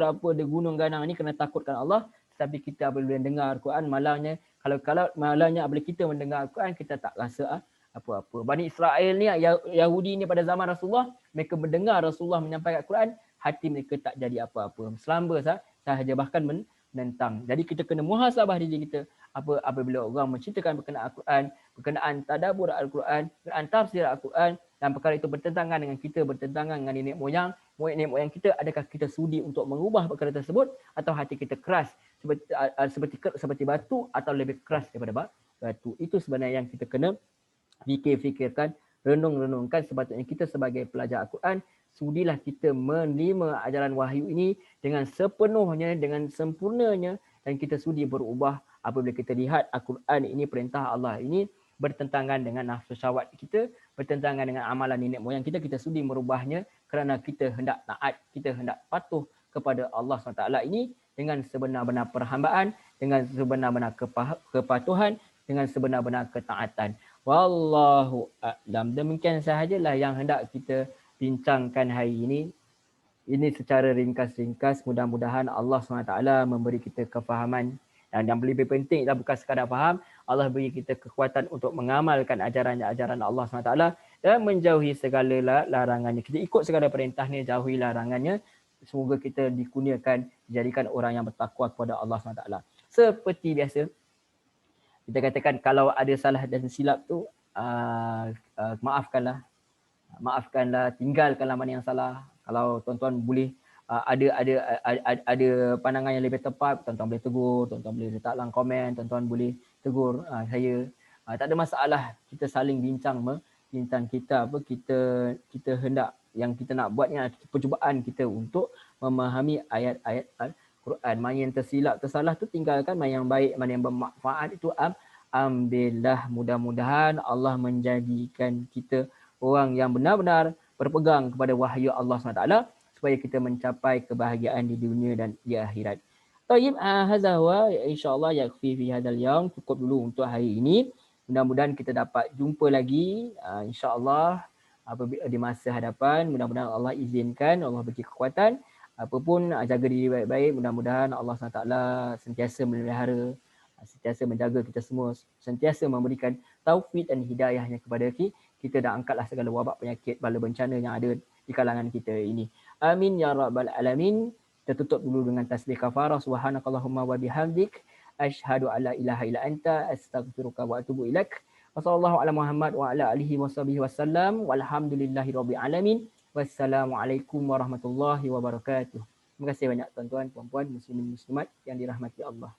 apa dia gunung ganang ni kerana takutkan Allah. Tapi kita apabila dengar Al-Quran, malangnya kalau malangnya apabila kita mendengar Al-Quran, kita tak rasa apa-apa. Bani Israel ni, Yahudi ni pada zaman Rasulullah, mereka mendengar Rasulullah menyampaikan Al-Quran, hati mereka tak jadi apa-apa, selamba sahaja, bahkan menentang. Jadi kita kena muhasabah diri kita apabila orang menceritakan berkenaan Al-Quran, berkenaan tadabbur Al-Quran, berkenaan tafsir Al-Quran, dan perkara itu bertentangan dengan kita, bertentangan dengan nenek moyang kita, adakah kita sudi untuk mengubah perkara tersebut, atau hati kita keras seperti batu, atau lebih keras daripada batu. Itu sebenarnya yang kita kena fikirkan, renung-renungkan. Sepatutnya kita sebagai pelajar Al-Quran, sudilah kita menerima ajaran wahyu ini dengan sepenuhnya, dengan sempurnanya, dan kita sudi berubah apabila kita lihat Al-Quran ini, perintah Allah ini bertentangan dengan nafsu syahwat kita, bertentangan dengan amalan nenek moyang kita, kita sudi merubahnya kerana kita hendak taat, kita hendak patuh kepada Allah SWT ini dengan sebenar-benar perhambaan, dengan sebenar-benar kepatuhan, dengan sebenar-benar ketaatan. Wallahu a'lam. Demikian sahajalah yang hendak kita bincangkan hari ini. Ini secara ringkas-ringkas. Mudah-mudahan Allah SWT memberi kita kefahaman. Dan yang lebih penting adalah bukan sekadar faham, Allah beri kita kekuatan untuk mengamalkan ajaran Allah SWT dan menjauhi segala larangannya. Kita ikut segala perintahnya, jauhi larangannya. Semoga kita dikurniakan, dijadikan orang yang bertakwa kepada Allah SWT. Seperti biasa, kita katakan kalau ada salah dan silap tu, maafkanlah, tinggalkanlah mana yang salah. Kalau tuan-tuan boleh ada pandangan yang lebih tepat, tuan-tuan boleh tegur, tuan-tuan boleh letak dalam komen, tuan-tuan boleh tegur saya. Tak ada masalah, kita saling bincang kita hendak, yang kita nak buat ni percubaan kita untuk memahami ayat-ayat Al-Quran. Mana yang tersilap, tersalah tu tinggalkan, mana yang baik, mana yang bermanfaat itu ambillah. Mudah-mudahan Allah menjadikan kita orang yang benar-benar berpegang kepada wahyu Allah SWT supaya kita mencapai kebahagiaan di dunia dan di akhirat. Tayyib, hadza huwa insyaallah yakfi fi hadzal yaum, cukup dulu untuk hari ini. Mudah-mudahan kita dapat jumpa lagi insyaallah apabila di masa hadapan. Mudah-mudahan Allah izinkan, Allah beri kekuatan. Apapun jaga diri baik-baik. Mudah-mudahan Allah SWT sentiasa memelihara, sentiasa menjaga kita semua, sentiasa memberikan taufik dan hidayahnya kepada kita dan angkatlah segala wabak penyakit bala bencana yang ada di kalangan kita ini. Amin ya rabbal alamin. Kita tutup dulu dengan tasbih kafarah. Subhanakallahumma wa bihamdik asyhadu alla ilaha illa anta astaghfiruka wa atubu ilaik. Wassallallahu ala Muhammad wa ala alihi washabihi wasallam. Walhamdulillahi rabbil alamin. Wassalamualaikum warahmatullahi wabarakatuh. Terima kasih banyak tuan-tuan, puan-puan, muslimin muslimat yang dirahmati Allah.